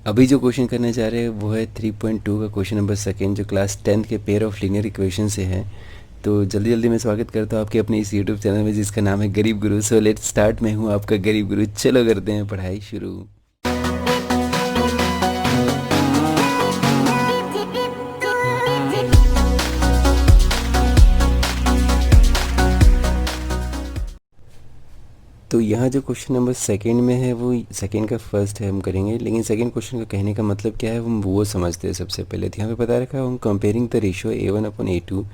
अभी जो क्वेश्चन करने जा रहे हैं वो है 3.2 का क्वेश्चन नंबर सेकेंड, जो क्लास 10th के पेयर ऑफ लीनियर इक्वेशन से है। तो जल्दी जल्दी मैं स्वागत करता हूँ आपके अपने इस यूट्यूब चैनल में जिसका नाम है गरीब गुरु। So let's start. मैं हूँ आपका गरीब गुरु, चलो करते हैं पढ़ाई शुरू। तो यहाँ जो क्वेश्चन नंबर सेकंड में है वो सेकंड का फर्स्ट है हम करेंगे, लेकिन सेकंड क्वेश्चन का कहने का मतलब क्या है हम वो समझते हैं सबसे पहले। तो यहाँ पे बता रखा है हम comparing the ratio A1/A2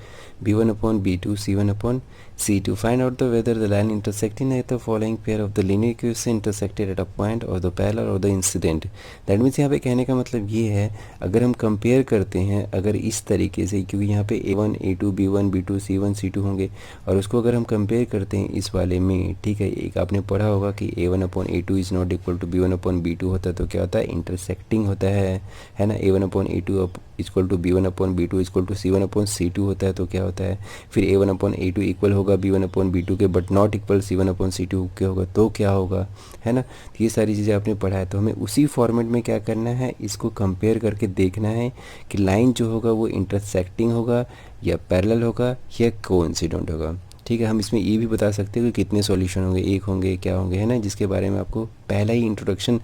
B1/B2 C1/C2 find out the whether the line intersecting at the following pair of the linear equation intersected at a point और द पैरेलल और द इंसिडेंट। दैट मीन्स यहाँ पे कहने का मतलब ये है, अगर हम कंपेयर करते हैं अगर इस तरीके से, क्योंकि यहाँ पे A1 A2 B1 B2 C1 C2 होंगे, और उसको अगर हम कंपेयर करते हैं इस वाले में, ठीक है, एक आपने पढ़ा होगा कि A1/A2 is not equal to B1/B2 होता है, तो क्या होता है इंटरसेक्टिंग होता है ना। A1/A2 equal to B1/B2 equal to C1/C2 होता है, तो क्या होता है फिर A1/A2 इक्वल होगा B1/B2 के बट नॉट इक्वल C1/C2 के होगा, तो क्या होगा, है ना। तो ये सारी चीज़ें आपने पढ़ा है, तो हमें उसी फॉर्मेट में क्या करना है, इसको कंपेयर करके देखना है कि लाइन जो होगा वो इंटरसेक्टिंग होगा या पैरेलल होगा या कोइंसिडेंट होगा। ठीक है, हम इसमें ये भी बता सकते हैं कि कितने सॉल्यूशन होंगे, एक होंगे क्या होंगे, है ना, जिसके बारे में आपको पहला ही इंट्रोडक्शन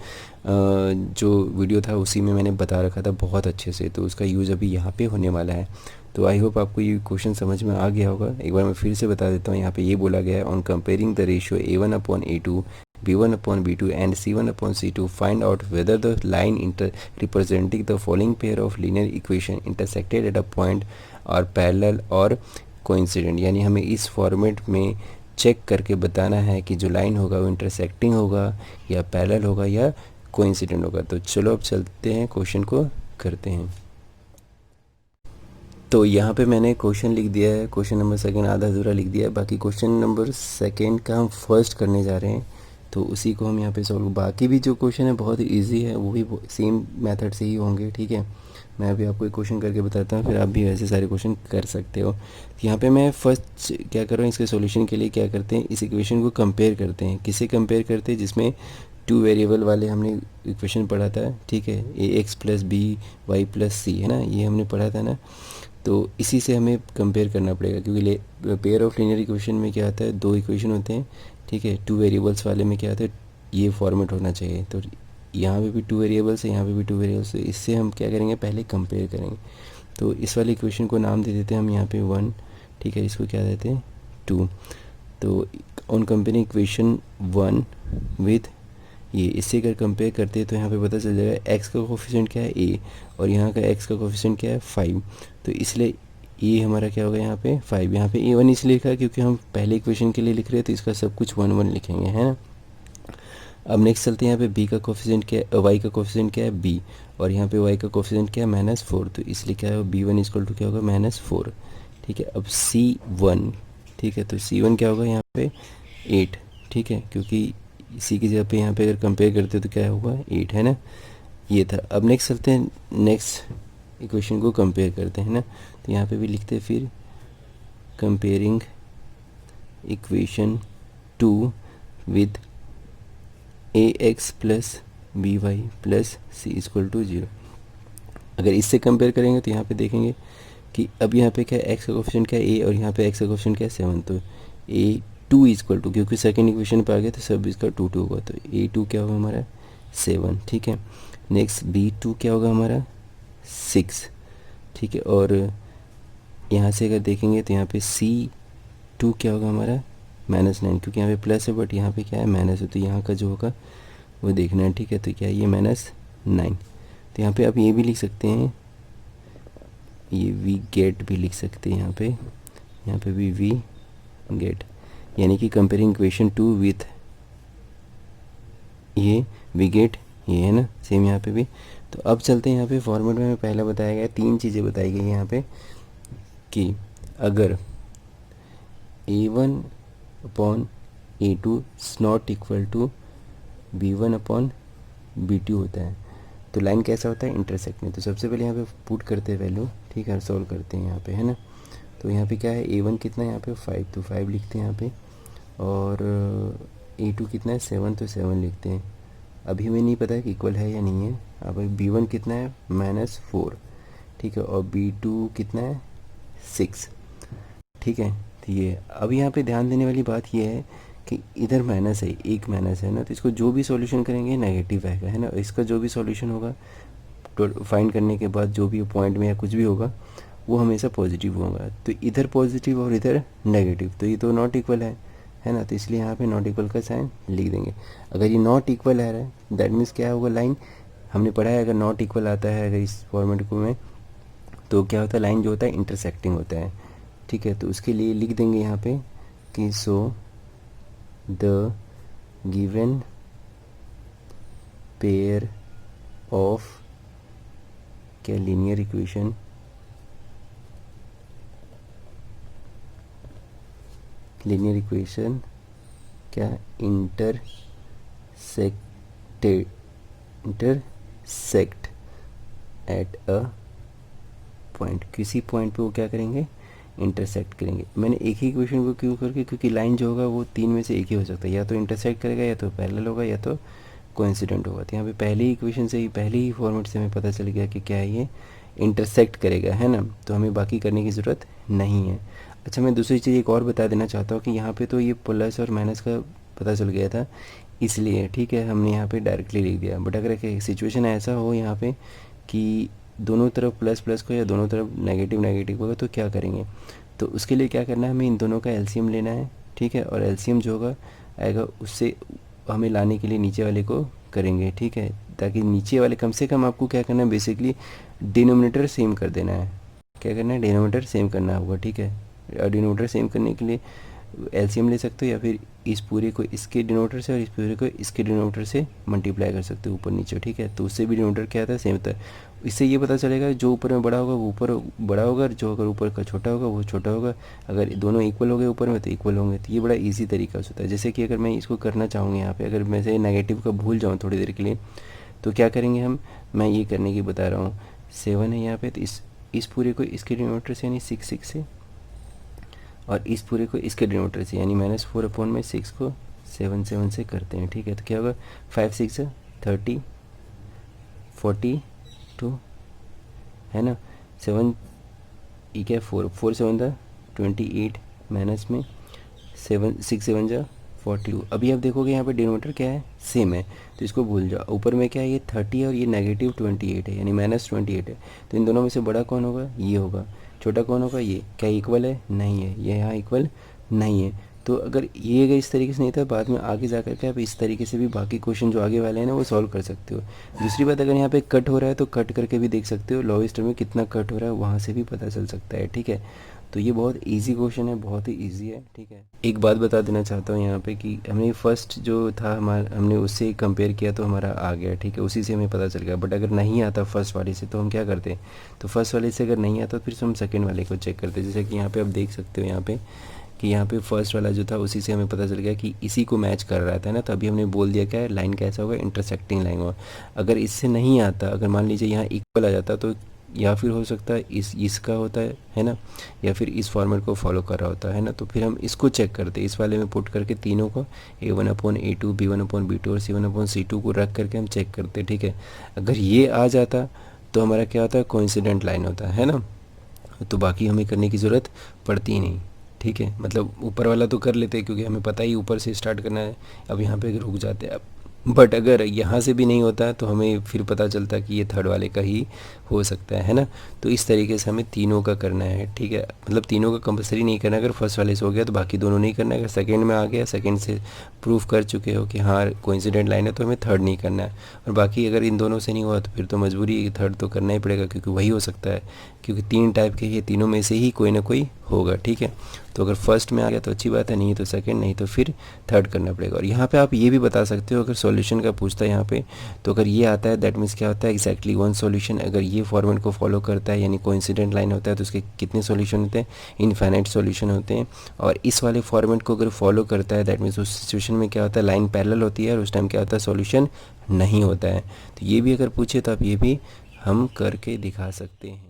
जो वीडियो था उसी में मैंने बता रखा था बहुत अच्छे से, तो उसका यूज़ अभी यहाँ पे होने वाला है। तो आई होप आपको ये क्वेश्चन समझ में आ गया होगा। एक बार मैं फिर से बता देता हूँ, यहाँ पे ये बोला गया है on comparing the ratio A1/A2 B1/B2 and C1/C2 find out whether the line inter representing the following pair of linear equation intersected at a point और पैरेलल और कोइंसिडेंट। यानी हमें इस फॉर्मेट में चेक करके बताना है कि जो लाइन होगा वो इंटरसेक्टिंग होगा या पैरेलल होगा या कोइंसिडेंट होगा। तो चलो अब चलते हैं क्वेश्चन को करते हैं। तो यहाँ पे मैंने क्वेश्चन लिख दिया है, क्वेश्चन नंबर सेकंड आधा अधूरा लिख दिया है, बाकी क्वेश्चन नंबर सेकंड का हम फर्स्ट करने जा रहे हैं, तो उसी को हम यहाँ पे सॉल्व। बाकी भी जो क्वेश्चन है बहुत इजी है, वो भी सेम मेथड से ही होंगे, ठीक है। मैं अभी आपको एक क्वेश्चन करके बताता हूँ, फिर आप भी वैसे सारे क्वेश्चन कर सकते हो। तो यहाँ पे मैं फर्स्ट क्या कर रहा हूँ, इसके सॉल्यूशन के लिए क्या करते हैं, इस इक्वेशन को कंपेयर करते हैं। किसे कंपेयर करते हैं, जिसमें टू वेरिएबल वाले हमने इक्वेशन पढ़ा था, ठीक है, AX + BY + C, है ना, ये हमने पढ़ा था ना। तो इसी से हमें कंपेयर करना पड़ेगा, क्योंकि पेयर ऑफ लीनियर इक्वेशन में क्या आता है, दो इक्वेशन होते हैं, ठीक है। टू वेरिएबल्स वाले में क्या आता है, ये फॉर्मेट होना चाहिए। तो यहाँ पे भी टू वेरिएबल्स है, यहाँ पे भी टू वेरिएबल्स है, इससे हम क्या करेंगे, पहले कंपेयर करेंगे। तो इस वाले इक्वेशन को नाम दे देते हैं हम यहाँ पे 1, ठीक है, इसको क्या देते हैं 2। तो ऑन कंपेयरिंग इक्वेशन 1 विथ ये, इससे अगर कंपेयर करते हैं तो यहाँ पे पता चल जाएगा x का कोफिशिएंट क्या है a, और यहाँ का x का कोफिशिएंट क्या है 5। तो इसलिए ये हमारा क्या होगा यहाँ पे 5। यहाँ पे A1 इसलिए लिखा है क्योंकि हम पहले इक्वेशन के लिए लिख रहे हैं, तो इसका सब कुछ 1 1 लिखेंगे, है ना। अब नेक्स्ट चलते हैं, यहाँ पे b का कोफिशिएंट क्या है, y का कोफिशिएंट क्या है b, और यहाँ पे y का कोफिशिएंट क्या है -4। तो इसलिए क्या है B1 = क्या होगा -4, ठीक है। अब C1, ठीक है, तो C1 क्या होगा यहाँ पे 8, ठीक है, क्योंकि इसी की जगह पे यहाँ पे अगर कंपेयर करते तो क्या होगा 8, है ना, ये था। अब नेक्स्ट चलते हैं, नेक्स्ट इक्वेशन को कंपेयर करते हैं ना। तो यहाँ पे भी लिखते हैं फिर comparing equation 2 with AX + BY + C = 0। अगर इससे कंपेयर करेंगे तो यहाँ पे देखेंगे कि अब यहाँ पे क्या है, x का कोफिशिएंट क्या है a, और यहाँ पे x का कोफिशिएंट क्या है 7। तो A2 = क्योंकि सेकंड इक्वेशन पे आ गया तो सब इसका 2 2 होगा, तो A2 क्या होगा हमारा 7, ठीक है। नेक्स्ट B2 क्या होगा हमारा 6, ठीक है। और यहाँ से अगर देखेंगे तो यहाँ पे C2 क्या होगा हमारा -9, क्योंकि यहाँ पे प्लस है बट यहाँ पे क्या है माइनस है, तो यहाँ का जो होगा वो देखना है, ठीक है। तो क्या है ये -9। तो यहाँ पे आप ये भी लिख सकते हैं, ये वी गेट भी लिख सकते हैं यहाँ पे भी वी गेट, यानी कि कंपेयरिंग इक्वेशन 2 विथ ये वी गेट, ये है ना, सेम यहाँ पे भी। तो अब चलते हैं यहाँ पे फॉर्मेट में हमें पहला बताया गया, तीन चीज़ें बताई गई यहाँ पे कि अगर A1/A2 is not equal to B1/B2 होता है, तो लाइन कैसा होता है इंटरसेक्ट में। तो सबसे पहले यहाँ पे पुट करते हैं वैल्यू, ठीक है, सॉल्व करते हैं यहाँ पे, है ना। तो यहाँ पे क्या है A1 कितना है यहाँ पे 5, तो 5 लिखते हैं यहाँ पे, और A2 कितना है 7, तो 7 लिखते हैं, अभी हमें नहीं पता है कि इक्वल है या नहीं है। अब b1 कितना है -4, ठीक है, और b2 कितना है 6, ठीक है। तो ये अब यहाँ पे ध्यान देने वाली बात ये है कि इधर माइनस है, एक माइनस है ना, तो इसको जो भी सॉल्यूशन करेंगे नेगेटिव आएगा, है ना। इसका जो भी सॉल्यूशन होगा तो फाइंड करने के बाद जो भी पॉइंट में या कुछ भी होगा वो हमेशा पॉजिटिव होगा। तो इधर पॉजिटिव और इधर नेगेटिव, तो ये तो नॉट इक्वल है ना। तो इसलिए यहाँ पे नॉट इक्वल का साइन लिख देंगे। अगर ये नॉट इक्वल आ रहा है दैट मीन्स क्या होगा, लाइन हमने पढ़ा है अगर नॉट इक्वल आता है अगर इस फॉर्मेट को में, तो क्या होता है, लाइन जो होता है इंटरसेक्टिंग होता है, ठीक है। तो उसके लिए लिख देंगे यहाँ पे कि so the given pair of क्या लीनियर इक्वेशन क्या इंटरसेक्ट एट अ पॉइंट, किसी पॉइंट पे वो क्या करेंगे, इंटरसेक्ट करेंगे। मैंने एक ही इक्वेशन को क्यों करके, क्योंकि लाइन जो होगा वो तीन में से एक ही हो सकता है, या तो इंटरसेक्ट करेगा, या तो पैरेलल होगा, या तो कोइंसिडेंट होगा। तो यहाँ पे पहली ही इक्वेशन से ही, पहले ही फॉर्मेट से हमें पता चल गया कि क्या है, ये इंटरसेक्ट करेगा, है ना। तो हमें बाकी करने की ज़रूरत नहीं है। अच्छा, मैं दूसरी चीज़ एक और बता देना चाहता हूँ कि यहाँ पे तो ये प्लस और माइनस का पता चल गया था, इसलिए ठीक है हमने यहाँ पे डायरेक्टली लिख दिया। बट अगर एक सिचुएशन ऐसा हो यहाँ पे कि दोनों तरफ प्लस प्लस को या दोनों तरफ नेगेटिव नेगेटिव होगा, तो क्या करेंगे, तो उसके लिए क्या करना है, हमें इन दोनों का एलसीएम लेना है, ठीक है। और एलसीएम जो होगा आएगा उससे हमें लाने के लिए नीचे वाले को करेंगे, ठीक है, ताकि नीचे वाले कम से कम आपको क्या करना है, बेसिकली डिनोमिनेटर सेम कर देना है। क्या करना है, डिनोमिनेटर सेम करना होगा, ठीक है। और डिनोमिनेटर सेम करने के लिए एलसीएम ले सकते हो, या फिर इस पूरे को इसके डिनोमिनेटर से और इस पूरे को इसके डिनोमिनेटर से मल्टीप्लाई कर सकते हो ऊपर नीचे, ठीक है। तो उससे भी डिनोमिनेटर क्या आता है, सेम होता है। इससे ये पता चलेगा जो ऊपर में बड़ा होगा वो ऊपर बड़ा होगा, जो अगर ऊपर का छोटा होगा वो छोटा होगा। अगर दोनों इक्वल हो गए ऊपर में तो इक्वल होंगे। तो ये बड़ा ईजी तरीका होता है। जैसे कि अगर मैं इसको करना चाहूँगी यहाँ पे, अगर मैं से नेगेटिव का भूल जाऊँ थोड़ी देर के लिए, तो क्या करेंगे हम, मैं ये करने की बता रहा हूँ। 7 है यहाँ पे, तो इस पूरे को इसके डिनोमिनेटर से यानी 6 से, और इस पूरे को इसके डिनोमिनेटर से यानी -4/6 को 7 से करते हैं, ठीक है। तो क्या होगा, 5 6 30 42, है ना। 7 ये क्या, 4 7 28 माइनस में 6 7 42। अभी आप देखोगे यहाँ पे डिनोमिनेटर क्या है, सेम है, तो इसको भूल जाओ। ऊपर में क्या है, ये 30 है और ये -28 है यानी -28 है। तो इन दोनों में से बड़ा कौन होगा, ये होगा। छोटा कौन होगा, ये। क्या इक्वल है, नहीं है, ये यहाँ इक्वल नहीं है। तो अगर ये अगर इस तरीके से नहीं था, बाद में आगे जा करके आप इस तरीके से भी बाकी क्वेश्चन जो आगे वाले हैं ना वो सॉल्व कर सकते हो। दूसरी बात, अगर यहाँ पे कट हो रहा है तो कट करके भी देख सकते हो, लोवेस्ट में कितना कट हो रहा है वहाँ से भी पता चल सकता है, ठीक है। तो ये बहुत इजी क्वेश्चन है, बहुत ही इजी है, ठीक है। एक बात बता देना चाहता हूँ यहाँ पे कि हमने फर्स्ट जो था हमारा, हमने उससे कंपेयर किया तो हमारा आ गया, ठीक है, उसी से हमें पता चल गया। बट अगर नहीं आता फर्स्ट वाले से तो हम क्या करते, तो फर्स्ट वाले से अगर नहीं आता तो फिर हम सेकेंड वाले को चेक करते। जैसे कि यहाँ पे आप देख सकते हो यहाँ पे कि यहाँ पे फर्स्ट वाला जो था उसी से हमें पता चल गया कि इसी को मैच कर रहा था ना। तो अभी हमने बोल दिया क्या है, लाइन कैसा होगा, इंटरसेक्टिंग लाइन होगा। अगर इससे नहीं आता, अगर मान लीजिए यहाँ इक्वल आ जाता, तो या फिर हो सकता है इसका होता है ना, या फिर इस फॉर्मेट को फॉलो कर रहा होता है ना। तो फिर हम इसको चेक करते, इस वाले में पुट करके तीनों को A1/A2 B1/B2 और C1/C2 को रख करके हम चेक करते, ठीक है। अगर ये आ जाता तो हमारा क्या होता है, कोइंसिडेंट लाइन होता है ना। तो बाकी हमें करने की ज़रूरत पड़ती ही नहीं, ठीक है। मतलब ऊपर वाला तो कर लेते हैं क्योंकि हमें पता ही ऊपर से स्टार्ट करना है। अब यहाँ पे रुक जाते हैं अब। बट अगर यहाँ से भी नहीं होता तो हमें फिर पता चलता कि ये थर्ड वाले का ही हो सकता है ना। तो इस तरीके से हमें तीनों का करना है, ठीक है। मतलब तीनों का कंपलसरी नहीं करना, अगर फर्स्ट वाले से हो गया तो बाकी दोनों नहीं करना है। अगर सेकंड में आ गया, सेकंड से प्रूफ कर चुके हो कि हाँ कोइंसिडेंट लाइन है, तो हमें थर्ड नहीं करना है। और बाकी अगर इन दोनों से नहीं हुआ तो फिर तो मजबूरी है, थर्ड तो करना ही पड़ेगा क्योंकि वही हो सकता है, क्योंकि 3 टाइप के ये तीनों में से ही कोई ना कोई होगा, ठीक है। तो अगर फर्स्ट में आ गया तो अच्छी बात है, नहीं तो सेकंड, नहीं तो फिर थर्ड करना पड़ेगा। और यहाँ पे आप ये भी बता सकते हो, अगर सॉल्यूशन का पूछता है यहाँ पे, तो अगर ये आता है दैट मीन्स क्या होता है, एक्जैक्टली 1 सॉल्यूशन। अगर ये फॉर्मेट को फॉलो करता है यानी कोइंसिडेंट लाइन होता है तो उसके कितने सॉल्यूशन होते हैं, इनफाइनाइट सॉल्यूशन होते हैं। और इस वाले फॉर्मेट को अगर फॉलो करता है दैट मीन्स उस सिचुएशन में क्या होता है, लाइन पैरेलल होती है और उस टाइम क्या होता है, सॉल्यूशन नहीं होता है। तो ये भी अगर पूछे तो आप ये भी हम करके दिखा सकते हैं।